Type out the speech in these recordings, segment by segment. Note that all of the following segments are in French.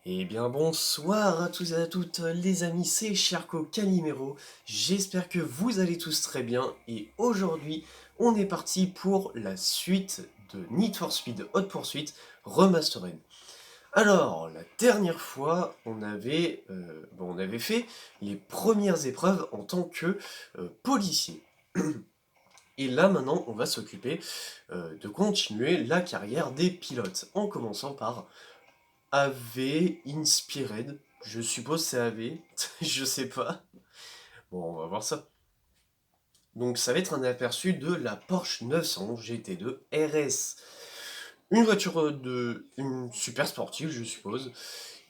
Eh bien bonsoir à tous et à toutes les amis, c'est Cherko Calimero, j'espère que vous allez tous très bien et aujourd'hui on est parti pour la suite de Need for Speed Hot Pursuit Remastered. Alors, la dernière fois on avait fait les premières épreuves en tant que policier. Et là maintenant on va s'occuper de continuer la carrière des pilotes en commençant par AV Inspired. Je suppose c'est AV. Je sais pas. Bon, on va voir ça. Donc ça va être un aperçu de la Porsche 900 GT2 RS. Une voiture une super sportive, je suppose.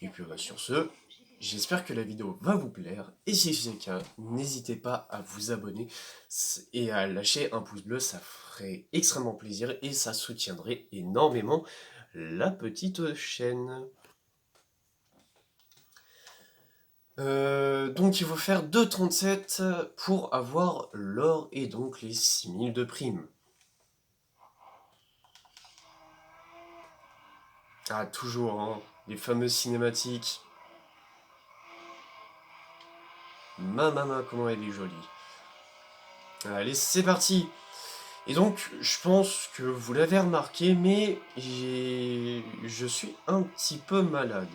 Et puis sur ce, j'espère que la vidéo va vous plaire. Et si c'est le cas, n'hésitez pas à vous abonner et à lâcher un pouce bleu, ça ferait extrêmement plaisir et ça soutiendrait énormément la petite chaîne. Donc il faut faire 2,37 pour avoir l'or et donc les 6000 de prime. Ah, toujours, hein, les fameuses cinématiques. Maman, comment elle est jolie. Allez, c'est parti. Et donc, je pense que vous l'avez remarqué, mais je suis un petit peu malade.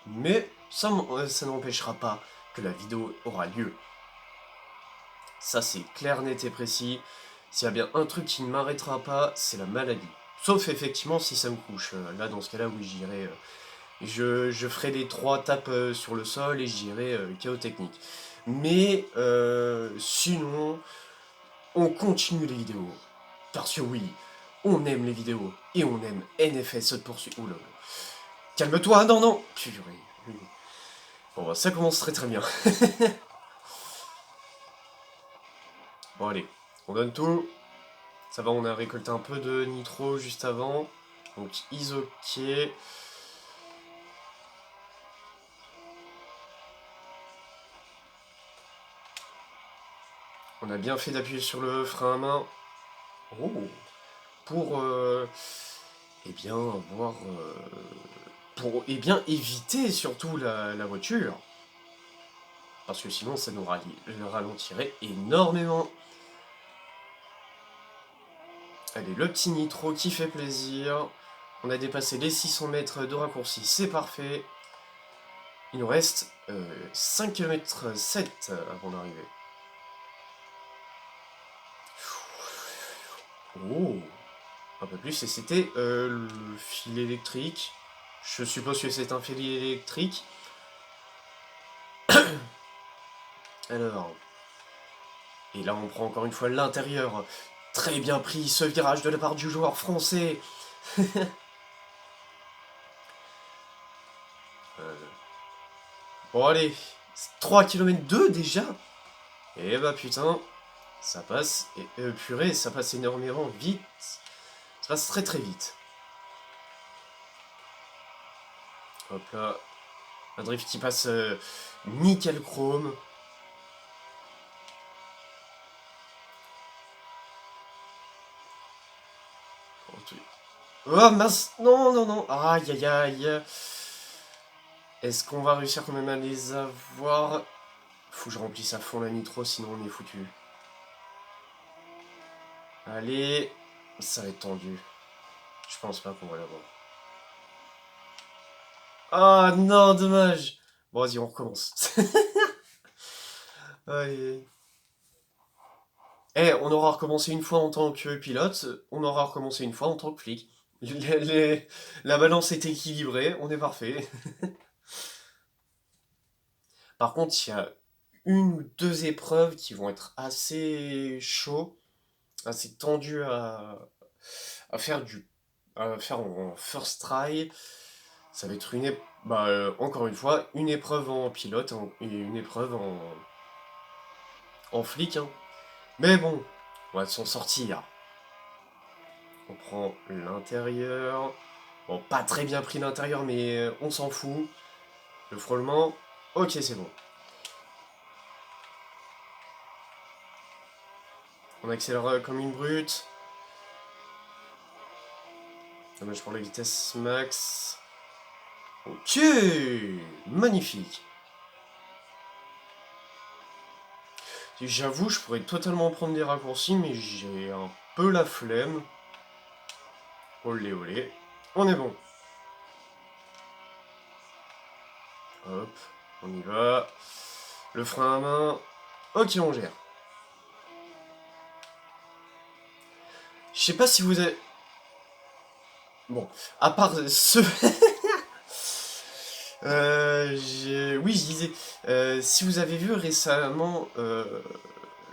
Mais ça n'empêchera pas que la vidéo aura lieu. Ça, c'est clair, net et précis. S'il y a bien un truc qui ne m'arrêtera pas, c'est la maladie. Sauf effectivement si ça me couche. Là, dans ce cas-là, oui, j'irai. Je ferai les 3 tapes sur le sol et j'irai chaos technique. Mais sinon, on continue les vidéos. Parce que oui, on aime les vidéos et on aime NFS de poursuite. Oula. Calme-toi, non, non. Purée. Bon, bah, ça commence très très bien. Bon, allez, on donne tout. Ça va, on a récolté un peu de nitro juste avant. Donc, is ok. On a bien fait d'appuyer sur le frein à main. Oh. Pour, eh bien, avoir... pour, eh bien, éviter surtout la voiture. Parce que sinon, ça nous ralentirait énormément. Allez, le petit nitro qui fait plaisir. On a dépassé les 600 mètres de raccourci, c'est parfait. Il nous reste 5 km 7 avant d'arriver. Oh, un peu plus, et c'était le fil électrique. Je suppose que c'est un fil électrique. Alors, et là on prend encore une fois l'intérieur. Très bien pris ce virage de la part du joueur français. Bon allez, 3 km 2 déjà. Et bah putain, ça passe, et purée, ça passe énormément vite. Ça passe très très vite. Hop là, un drift qui passe nickel chrome. Oh mince, non, non, non, aïe aïe aïe. Est-ce qu'on va réussir quand même à les avoir? Faut que je remplisse à fond la nitro, sinon on est foutu. Allez, ça va être tendu. Je pense pas qu'on va l'avoir. Ah non, dommage. Bon, vas-y, on recommence. Aïe, aïe. Eh, on aura recommencé une fois en tant que pilote, on aura recommencé une fois en tant que flic. La balance est équilibrée, on est parfait. Par contre, il y a une ou deux épreuves qui vont être assez chauds, assez tendues à faire à faire en first try. Ça va être encore une fois, une épreuve en pilote et une épreuve en flic, hein. Mais bon, on va s'en sortir. On prend l'intérieur. Bon, pas très bien pris l'intérieur, mais on s'en fout. Le frôlement, ok, c'est bon. On accélère comme une brute. Dommage pour la vitesse max. Ok, magnifique. J'avoue, je pourrais totalement prendre des raccourcis, mais j'ai un peu la flemme. Olé olé. On est bon. Hop, on y va. Le frein à main. Ok, on gère. Je sais pas si vous avez... Bon, à part ce... Oui, je disais, si vous avez vu récemment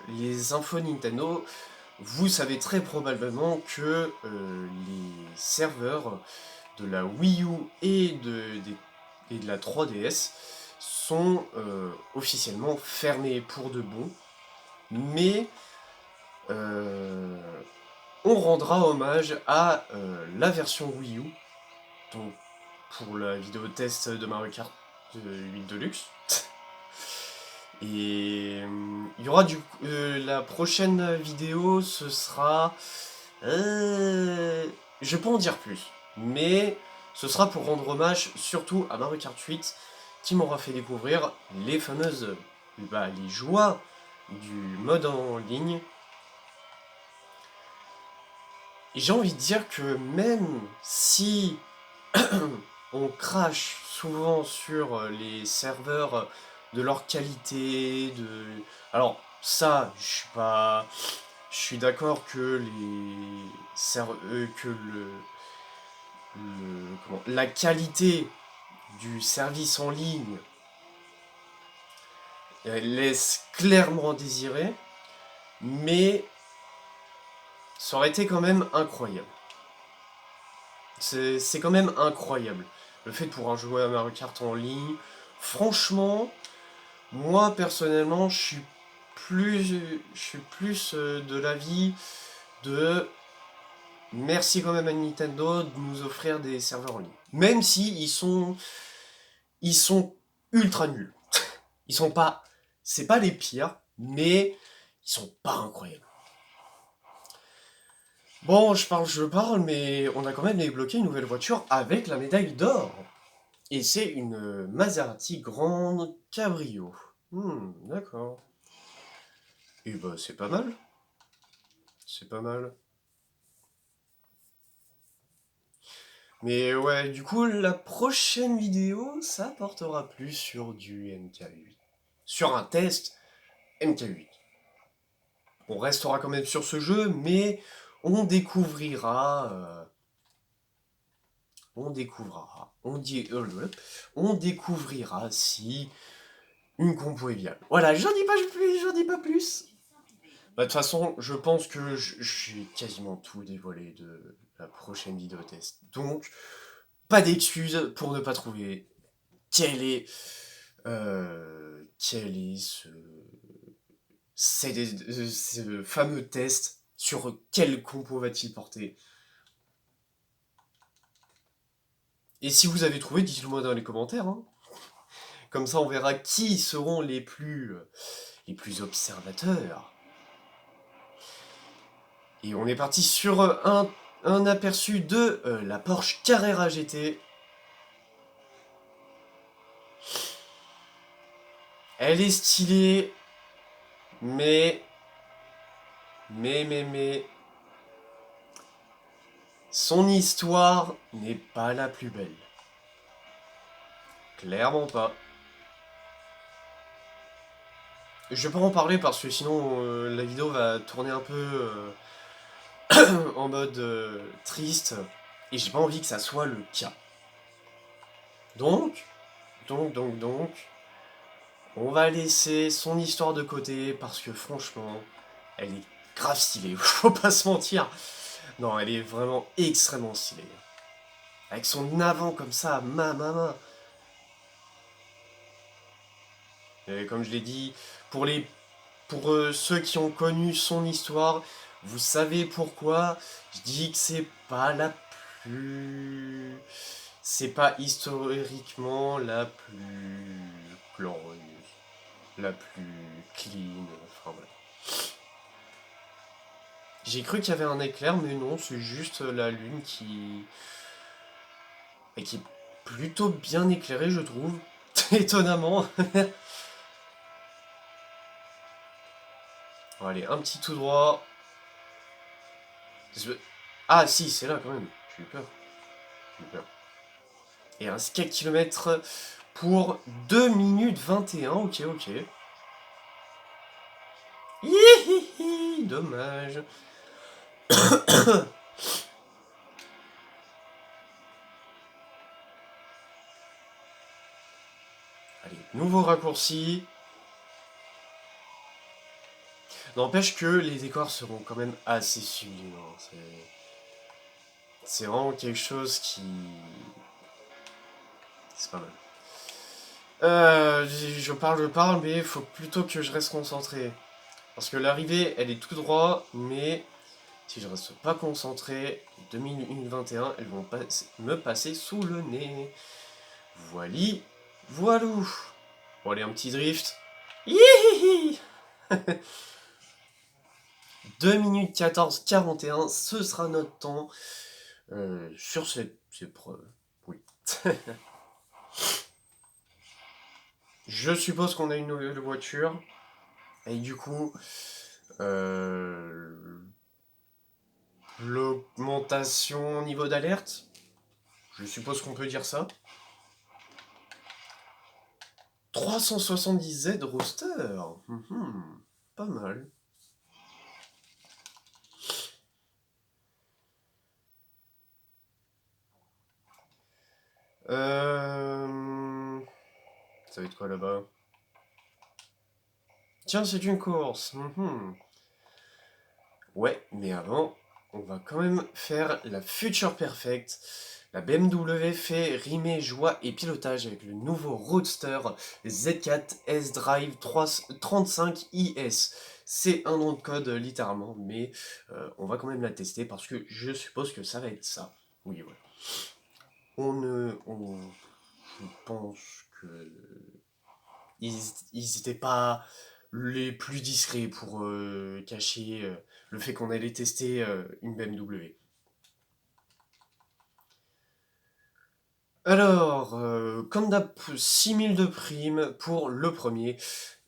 les infos Nintendo, vous savez très probablement que les serveurs de la Wii U et de la 3DS sont officiellement fermés pour de bon, mais euh, on rendra hommage à la version Wii U, donc pour la vidéo test de Mario Kart 8 Deluxe. Et il y aura la prochaine vidéo, ce sera... je peux en dire plus, mais ce sera pour rendre hommage surtout à Mario Kart 8, qui m'aura fait découvrir les fameuses... les joies du mode en ligne. Et j'ai envie de dire que même si on crache souvent sur les serveurs de leur qualité, Alors, ça, je suis pas... Je suis d'accord que la qualité du service en ligne laisse clairement à désirer, mais ça aurait été quand même incroyable. C'est quand même incroyable. Le fait de pouvoir jouer à Mario Kart en ligne, franchement, moi personnellement, je suis plus de l'avis de merci quand même à Nintendo de nous offrir des serveurs en ligne. Même si ils sont ultra nuls. Ils sont pas, c'est pas les pires, mais ils sont pas incroyables. Bon, je parle, mais on a quand même débloqué une nouvelle voiture avec la médaille d'or. Et c'est une Maserati Grande Cabrio. D'accord. Et bah c'est pas mal. C'est pas mal. Mais ouais, du coup, la prochaine vidéo, ça portera plus sur du MK8. Sur un test MK8. On restera quand même sur ce jeu, mais on découvrira... on découvrira... On découvrira si une compo est viable. Voilà, j'en dis pas plus. Bah, de toute façon, je pense que j'ai quasiment tout dévoilé de la prochaine vidéo test. Donc, pas d'excuses pour ne pas trouver quel est ce fameux test sur quel compo va-t-il porter. Et si vous avez trouvé, dites-le moi dans les commentaires. Hein. Comme ça, on verra qui seront les plus observateurs. Et on est parti sur un aperçu de la Porsche Carrera GT. Elle est stylée, mais... Son histoire n'est pas la plus belle. Clairement pas. Je vais pas en parler parce que sinon la vidéo va tourner un peu en mode triste. Et j'ai pas envie que ça soit le cas. Donc, on va laisser son histoire de côté parce que franchement, elle est grave stylée. Faut pas se mentir. Non, elle est vraiment extrêmement stylée. Avec son avant comme ça, main. Et comme je l'ai dit, pour ceux qui ont connu son histoire, vous savez pourquoi je dis que c'est pas la plus... C'est pas historiquement la plus glorieuse, la plus clean, enfin voilà. J'ai cru qu'il y avait un éclair, mais non, c'est juste la lune qui plutôt bien éclairé, je trouve. Étonnamment. Bon, allez, un petit tout droit. Ah si, c'est là quand même. J'ai eu peur. J'ai eu peur. Et un 4 km pour 2 minutes 21. Ok, ok. Hihihi, dommage. Allez, nouveau raccourci. N'empêche que les décors seront quand même assez sublimes. Hein. C'est vraiment quelque chose qui... C'est pas mal. Je parle, mais il faut plutôt que je reste concentré. Parce que l'arrivée, elle est tout droit, mais si je reste pas concentré, les 2021, elles vont me passer sous le nez. Voili, voilou. Bon, allez, un petit drift. Hihihi. 2 minutes 14, 41, ce sera notre temps sur cette épreuve. Oui. Je suppose qu'on a une nouvelle voiture. Et du coup, l'augmentation au niveau d'alerte, je suppose qu'on peut dire ça. 370 Z roster. Pas mal. Ça va être quoi là-bas? Tiens, c'est une course. Ouais, mais avant, on va quand même faire la Future Perfect. La BMW fait rimer joie et pilotage avec le nouveau Roadster Z4 S-Drive 35IS. C'est un nom de code littéralement, mais on va quand même la tester parce que je suppose que ça va être ça. Oui, voilà. Je pense que ils étaient pas les plus discrets pour cacher le fait qu'on allait tester une BMW. Alors, comme d'hab, 6000 de prime pour le premier.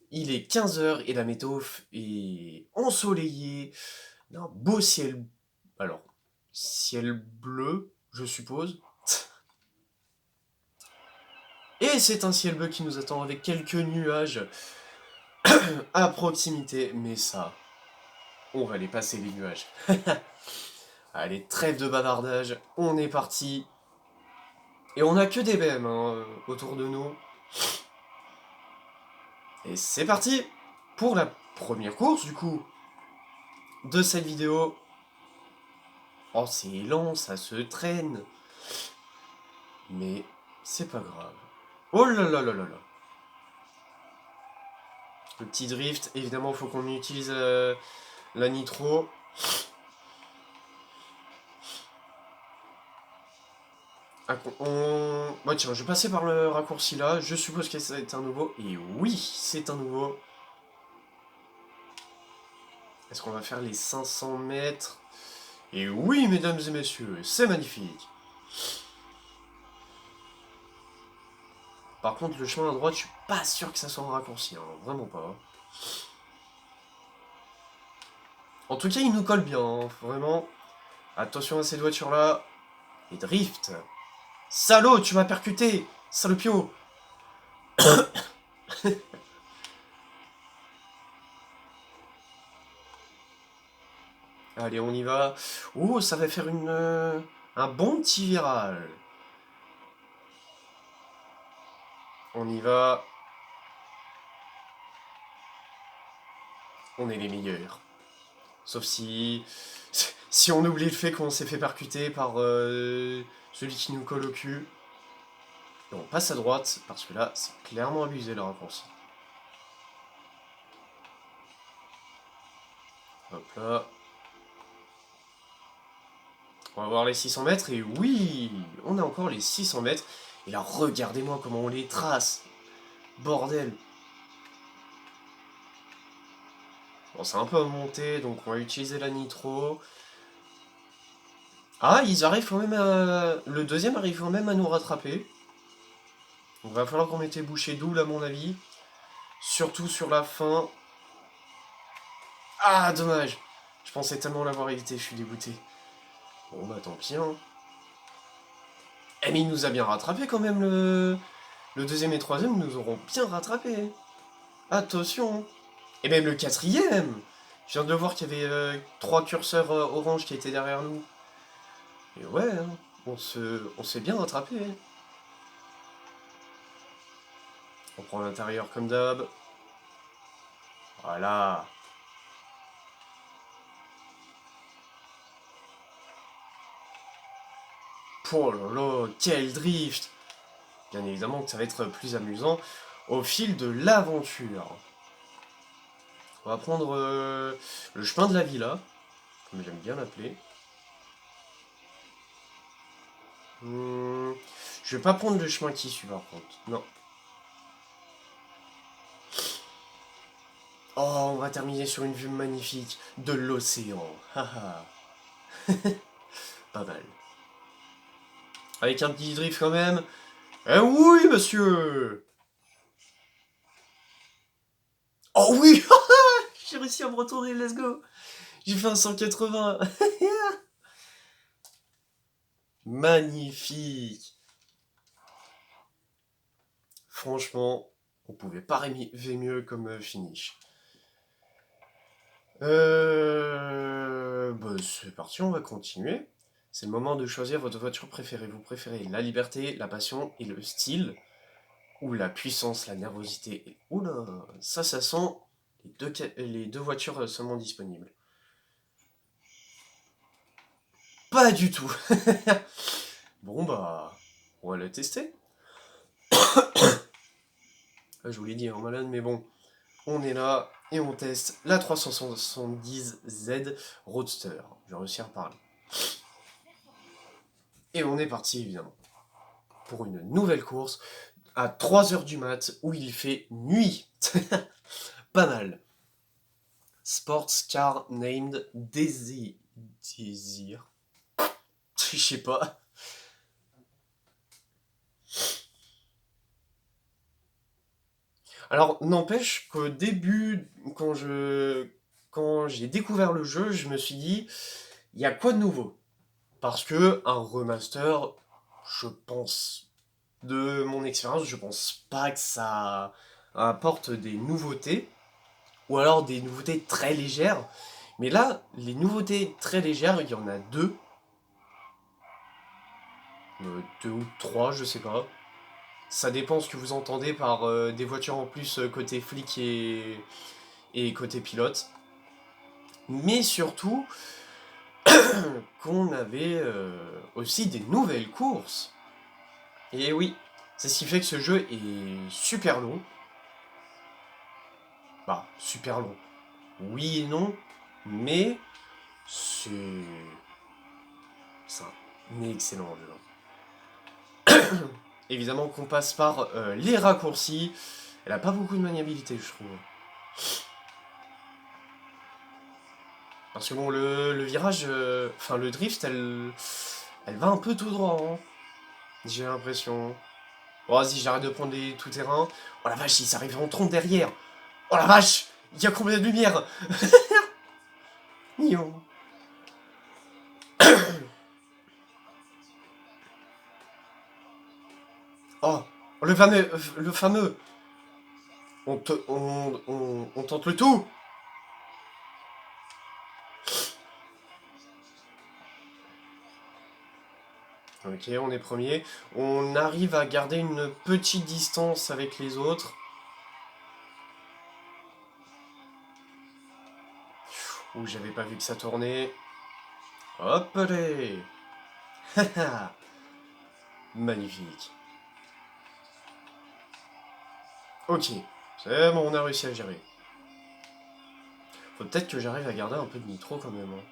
Il est 15h et la météo est ensoleillée, d'un beau ciel. Alors, ciel bleu, je suppose. Et c'est un ciel bleu qui nous attend avec quelques nuages à proximité, mais ça, on va les passer les nuages. Allez, trêve de bavardage, on est parti. Et on a que des BM autour de nous. Et c'est parti pour la première course du coup de cette vidéo. Oh, c'est lent, ça se traîne. Mais c'est pas grave. Oh là là là là là. Le petit drift, évidemment, faut qu'on utilise la nitro. Ah, ouais, tiens, je vais passer par le raccourci là. Je suppose que c'est un nouveau. Et oui, c'est un nouveau. Est-ce qu'on va faire les 500 mètres? Et oui, mesdames et messieurs, c'est magnifique. Par contre, le chemin à droite, je suis pas sûr que ça soit un raccourci, hein, vraiment pas. En tout cas, il nous colle bien, hein, vraiment. Attention à cette voiture-là. Et drift. Salaud, tu m'as percuté, salopio. Allez, on y va. Oh, ça va faire un bon petit virage. On y va. On est les meilleurs. Sauf si on oublie le fait qu'on s'est fait percuter par celui qui nous colle au cul. Et on passe à droite, parce que là, c'est clairement abusé le raccourci. Hop là. On va voir les 600 mètres, et oui, on a encore les 600 mètres. Et là, regardez-moi comment on les trace. Bordel. Bon, c'est un peu monté, donc on va utiliser la nitro. Ah, ils arrivent quand même à... Le deuxième arrive quand même à nous rattraper. Il va falloir qu'on mette les bouchées doubles à mon avis. Surtout sur la fin. Ah, dommage. Je pensais tellement l'avoir évité, je suis dégoûté. Bon bah tant pis, hein. Eh mais il nous a bien rattrapé quand même, le deuxième et troisième nous auront bien rattrapé. Attention. Et même le quatrième. Je viens de voir qu'il y avait 3 curseurs orange qui étaient derrière nous. Et ouais, hein, on s'est bien rattrapé. On prend l'intérieur comme d'hab. Voilà. Oh là là, quel drift! Bien évidemment que ça va être plus amusant au fil de l'aventure. On va prendre le chemin de la villa, comme j'aime bien l'appeler. Je vais pas prendre le chemin qui suit par contre, non. Oh, on va terminer sur une vue magnifique de l'océan. Haha. Pas mal. Avec un petit drift quand même. Eh oui, monsieur! Oh oui! J'ai réussi à me retourner, let's go! J'ai fait un 180. Magnifique! Franchement, on pouvait pas rêver mieux comme finish. Bah, c'est parti, on va continuer. C'est le moment de choisir votre voiture préférée. Vous préférez la liberté, la passion et le style, ou la puissance, la nervosité et... Oula, ça sent les deux voitures seulement disponibles. Pas du tout. Bon bah, on va le tester. Je vous l'ai dit en malade, mais bon, on est là et on teste la 370Z Roadster. Je vais réussir à parler. Et on est parti évidemment pour une nouvelle course à 3h du mat où il fait nuit. Pas mal. Sports car named Daisy. Désir. Je sais pas. Alors, n'empêche qu'au début, quand j'ai découvert le jeu, je me suis dit, il y a quoi de nouveau? Parce que un remaster, je pense, de mon expérience, je pense pas que ça apporte des nouveautés, ou alors des nouveautés très légères. Mais là, les nouveautés très légères, il y en a deux ou trois, je sais pas. Ça dépend ce que vous entendez par des voitures en plus côté flic et côté pilote. Mais surtout, qu'on avait aussi des nouvelles courses. Et oui, c'est ce qui fait que ce jeu est super long. Bah, super long. Oui et non, mais c'est un excellent jeu. Évidemment qu'on passe par les raccourcis. Elle a pas beaucoup de maniabilité, je trouve. Parce que bon, le virage, enfin le drift, elle va un peu tout droit, hein. J'ai l'impression. Bon, vas-y, j'arrête de prendre les tout-terrain. Oh la vache, il s'arrive en trompe derrière. Oh la vache, il y a combien de lumière? Mignon. Oh, le fameux, le fameux. On tente le tout. Ok, on est premier. On arrive à garder une petite distance avec les autres. Ouh, j'avais pas vu que ça tournait. Hop allez. Magnifique. Ok, c'est bon, on a réussi à gérer. Faut peut-être que j'arrive à garder un peu de nitro quand même, hein.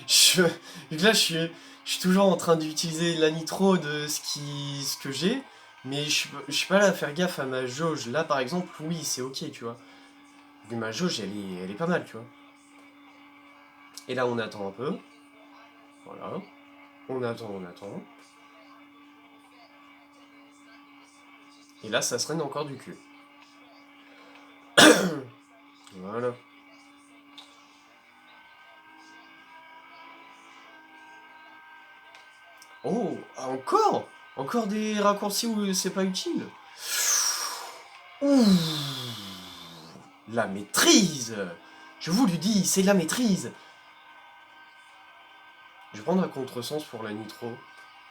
Je, là, je suis toujours en train d'utiliser la nitro de ce que j'ai, mais je suis pas là à faire gaffe à ma jauge. Là, par exemple, oui, c'est ok, tu vois. Mais ma jauge, elle est pas mal, tu vois. Et là, on attend un peu. Voilà. On attend, on attend. Et là, ça serait encore du cul. Voilà. Oh, encore? Encore des raccourcis où c'est pas utile. Ouh, la maîtrise. Je vous le dis, c'est la maîtrise. Je vais prendre un contresens pour la nitro,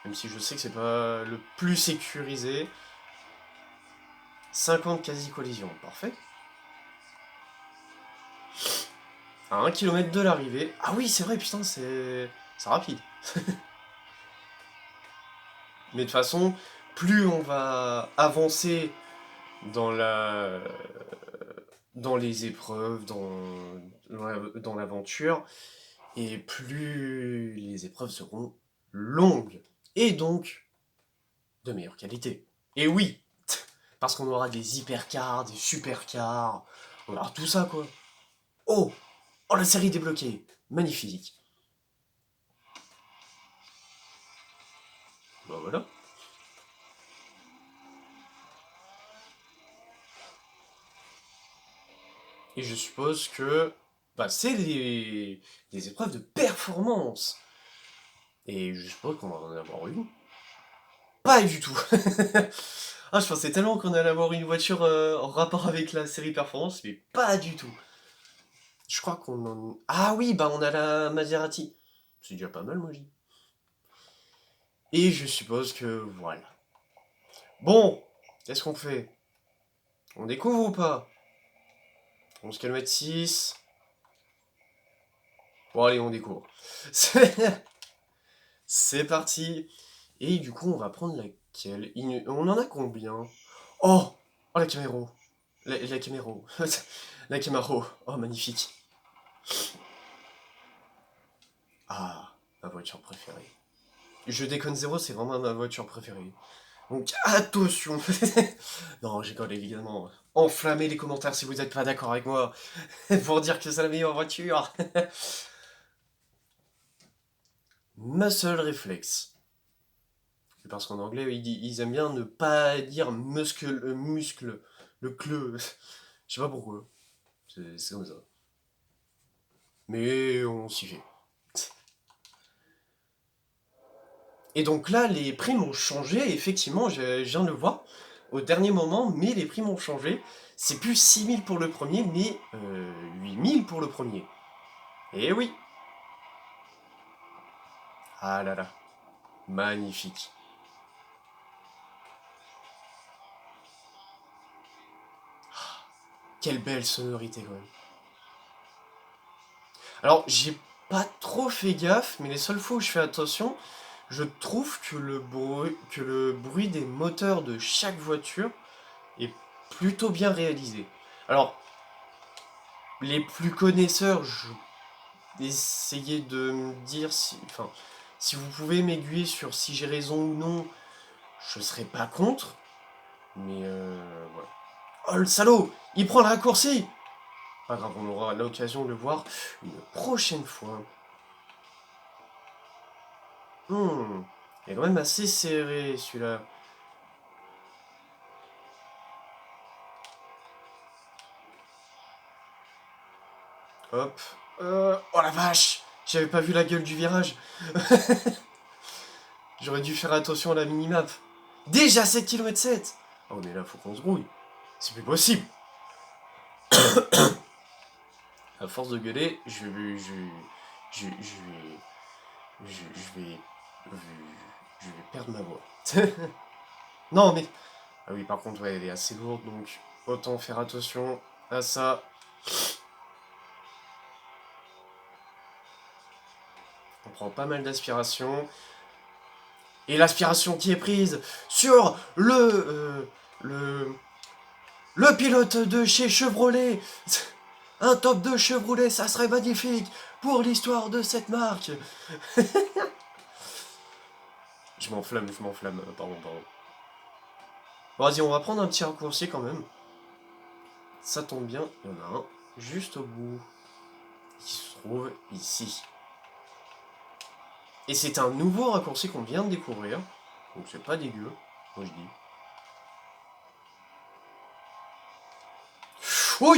même si je sais que c'est pas le plus sécurisé. 50 quasi-collisions, parfait. À 1 km de l'arrivée. Ah oui, c'est vrai, putain, c'est rapide. Mais de toute façon, plus on va avancer dans dans les épreuves, dans l'aventure, et plus les épreuves seront longues, et donc de meilleure qualité. Et oui, parce qu'on aura des hypercars, des supercars, on aura tout ça quoi. Oh, oh la série débloquée, magnifique. Bah voilà. Et je suppose que bah, c'est les épreuves de performance. Et je suppose qu'on va en avoir une. Pas du tout. Ah, je pensais tellement qu'on allait avoir une voiture en rapport avec la série performance, mais pas du tout. Je crois qu'on en... Ah oui, bah on a la Maserati. C'est déjà pas mal, moi, je dis. Et je suppose que voilà. Bon, qu'est-ce qu'on fait? On découvre ou pas? 11 km 6. Bon, allez, on découvre. C'est parti. Et du coup, on va prendre laquelle? On en a combien? Oh! Oh, la Camaro. La Camaro. La Camaro. Oh, magnifique. Ah, ma voiture préférée. Je déconne zéro, c'est vraiment ma voiture préférée. Donc attention. Non, j'ai rigole évidemment. Enflammez les commentaires si vous n'êtes pas d'accord avec moi. Pour dire que c'est la meilleure voiture. Muscle Reflex. Parce qu'en anglais, ils aiment bien ne pas dire muscle, le cleu. Je sais pas pourquoi. C'est comme ça. Mais on s'y fait. Et donc là, les primes ont changé, effectivement, je viens de le voir au dernier moment, mais les primes ont changé. C'est plus 6000 pour le premier, mais 8000 pour le premier. Et oui. Ah là là, magnifique. Quelle belle sonorité quand même. Alors, j'ai pas trop fait gaffe, mais les seules fois où je fais attention, je trouve que le bruit des moteurs de chaque voiture est plutôt bien réalisé. Alors, les plus connaisseurs, je essayer de me dire si, enfin, si vous pouvez m'aiguiller sur si j'ai raison ou non, je serais pas contre. Mais voilà. Oh le salaud, il prend le raccourci. Pas grave, on aura l'occasion de le voir une prochaine fois. Il est quand même assez serré celui-là. Hop. Oh la vache, j'avais pas vu la gueule du virage. J'aurais dû faire attention à la minimap. Déjà 7 km 7. Oh mais là faut qu'on se grouille. C'est plus possible. À force de gueuler, je vais, je vais perdre ma voix. Non mais, ah oui par contre ouais, elle est assez lourde donc autant faire attention à ça. On prend pas mal d'aspiration. Et l'aspiration qui est prise sur le pilote de chez Chevrolet. Un top de Chevrolet, ça serait magnifique pour l'histoire de cette marque. Je m'enflamme, pardon. Bon, vas-y, on va prendre un petit raccourci quand même. Ça tombe bien, il y en a un juste au bout, qui se trouve ici. Et c'est un nouveau raccourci qu'on vient de découvrir, donc c'est pas dégueu, moi je dis. Oh,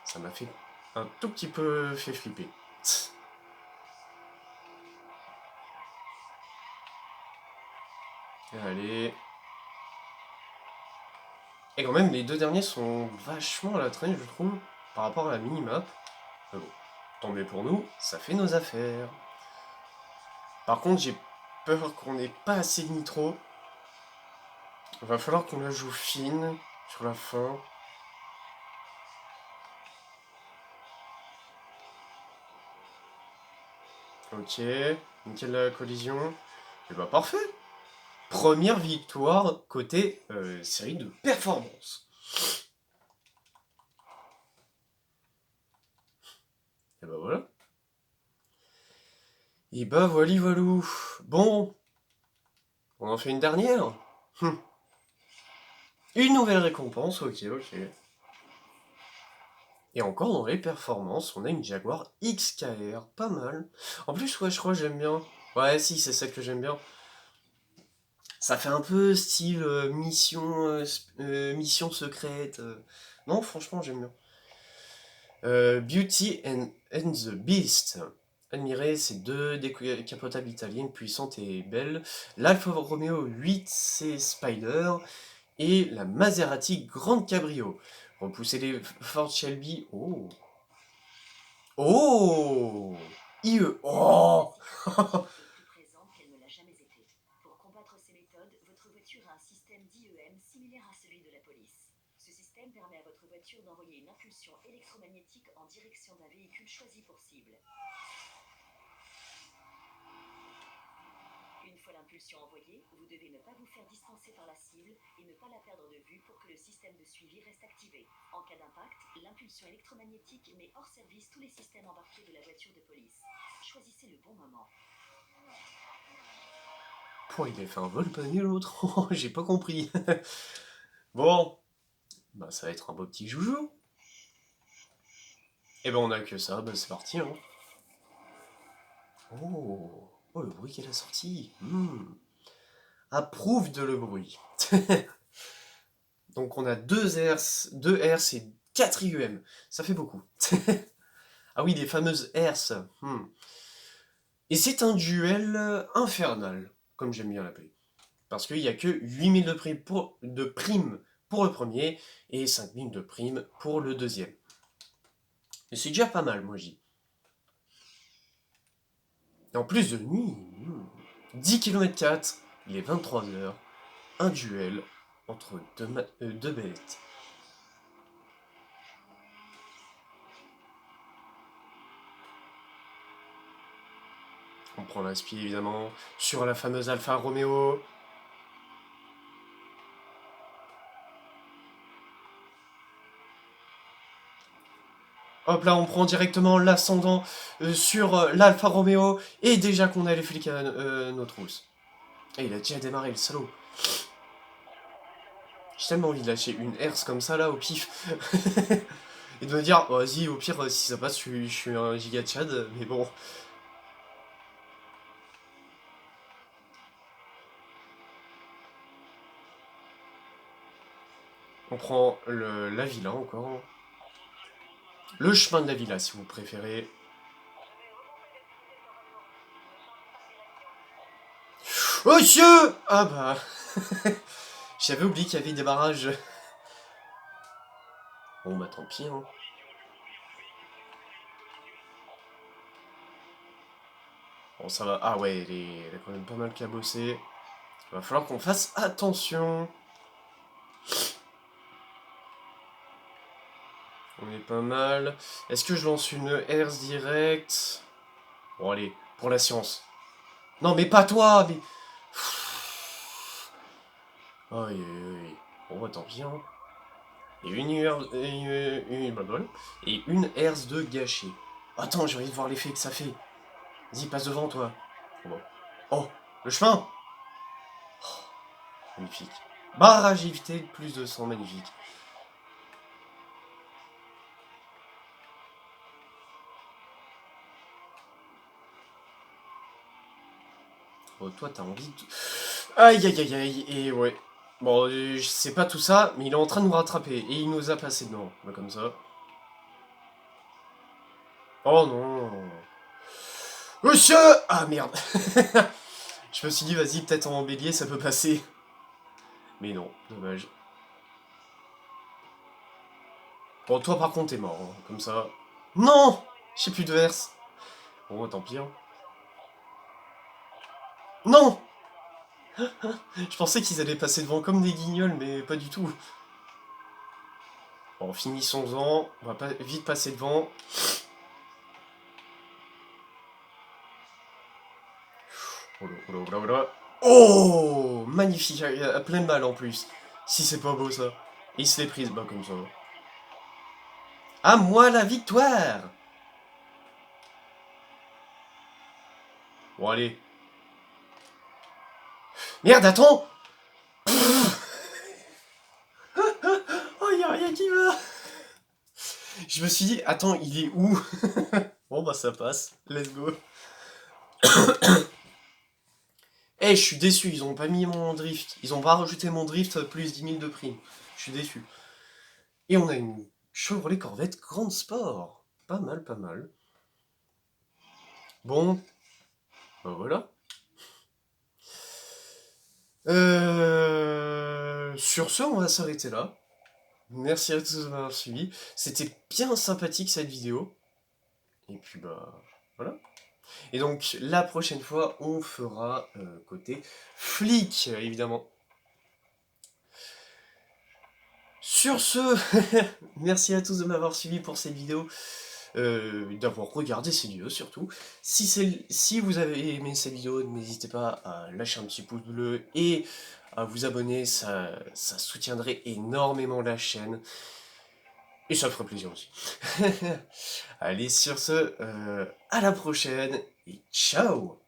ça m'a fait un tout petit peu fait flipper. Allez. Et quand même, les deux derniers sont vachement à la traîne, je trouve, par rapport à la minimap. Mais bon, tant mieux pour nous, ça fait nos affaires. Par contre, j'ai peur qu'on n'ait pas assez de nitro. Il va falloir qu'on la joue fine sur la fin. Ok, nickel la collision. Et bah parfait. Première victoire côté série de performance. Et bah voilà. Et bah voilou. Bon, on en fait une dernière. Une nouvelle récompense, ok. Et encore dans les performances, on a une Jaguar XKR, pas mal. En plus, ouais, je crois que j'aime bien. Ouais, si, c'est celle que j'aime bien. Ça fait un peu style mission secrète. Non, franchement, j'aime bien. Beauty and the Beast. Admirez ces deux décapotables italiennes puissantes et belles. L'Alfa Romeo 8C Spider et la Maserati Grande Cabrio. Repoussez les Ford Shelby. Oh! Oh! IE. Oh! Présente qu'elle ne l'a jamais été. Pour combattre ces méthodes, votre voiture a un système d'IEM similaire à celui de la police. Ce système permet à votre voiture d'envoyer une impulsion électromagnétique en direction d'un véhicule choisi pour cible. Une fois l'impulsion envoyée, vous devez ne pas vous faire distancer par la cible et ne pas la perdre de vue pour que le système de suivi reste activé. En cas d'impact, l'impulsion électromagnétique met hors service tous les systèmes embarqués de la voiture de police. Choisissez le bon moment. Pourquoi il a fait un vol pas nul l'autre? J'ai pas compris. Bon, bah ça va être un beau petit joujou. Et ben on a que ça, bah c'est parti. Hein. Oh, oh le bruit qu'elle a sorti. Approuve de le bruit. Donc on a 2 Hz et 4 IUM. Ça fait beaucoup. Ah oui, les fameuses Hz. Et c'est un duel infernal, comme j'aime bien l'appeler. Parce qu'il n'y a que 8000 de primes pour le premier et 5000 de primes pour le deuxième. Et c'est déjà pas mal, moi je dis. Et en plus de nuit, 10 km 4, il est 23h, un duel entre deux bêtes. On prend l'inspi évidemment sur la fameuse Alfa Romeo. Hop là, on prend directement l'ascendant sur l'Alfa Romeo. Et déjà qu'on a les flics à notre rousse. Et il a déjà démarré le salaud. J'ai tellement envie de lâcher une herse comme ça là au pif. Et de me dire, oh, vas-y, au pire, si ça passe, je suis un giga Tchad. Mais bon. On prend la villa encore. Le chemin de la villa si vous préférez. Oh Dieu! Ah bah. J'avais oublié qu'il y avait des barrages. Bon bah tant pis hein. Bon ça va. Ah ouais, elle est quand même pas mal cabossée. Il va falloir qu'on fasse attention. On est pas mal. Est-ce que je lance une herse direct? Bon allez, pour la science. Non mais pas toi, mais... Aïe aïe aïe. Bon bah tant pis hein. Et une herse de gâché. Attends, j'ai envie de voir l'effet que ça fait. Vas-y, passe devant toi. Bon. Oh, le chemin. Oh, magnifique. Barrage évité, plus de 100, magnifique. Oh, toi, t'as envie de... Aïe, aïe, aïe, aïe, et ouais. Bon, je sais pas tout ça, mais il est en train de nous rattraper. Et il nous a passé devant. Bah, comme ça. Oh non. Monsieur! Ah merde. Je me suis dit, vas-y, peut-être en bélier, ça peut passer. Mais non, dommage. Bon, toi par contre, t'es mort, hein, comme ça. Non! J'ai plus de verse. Bon, tant pis. Hein. Non! Je pensais qu'ils allaient passer devant comme des guignols, mais pas du tout. Bon, finissons-en. On va pas vite passer devant. Oh là, oh là, oh là, oh là. Oh, magnifique, à pleine balle en plus. Si c'est pas beau ça. Et il se l'est prise, bah comme ça. À moi la victoire! Bon allez. Merde, attends! Oh, y'a rien qui va! Je me suis dit, attends, il est où? Bon bah ça passe, let's go. Eh, je suis déçu, ils ont pas mis mon drift. Ils ont pas rajouté mon drift plus 10 000 de prime. Je suis déçu. Et on a une Chevrolet Corvette Grand Sport. Pas mal, pas mal. Bon, bah voilà. Sur ce, on va s'arrêter là. Merci à tous de m'avoir suivi. C'était bien sympathique cette vidéo. Et puis bah voilà. Et donc la prochaine fois, on fera côté flic, évidemment. Sur ce, merci à tous de m'avoir suivi pour cette vidéo, d'avoir regardé cette vidéo surtout. Si vous avez aimé cette vidéo, n'hésitez pas à lâcher un petit pouce bleu et à vous abonner, ça soutiendrait énormément la chaîne. Et ça me ferait plaisir aussi. Allez, sur ce, à la prochaine et ciao!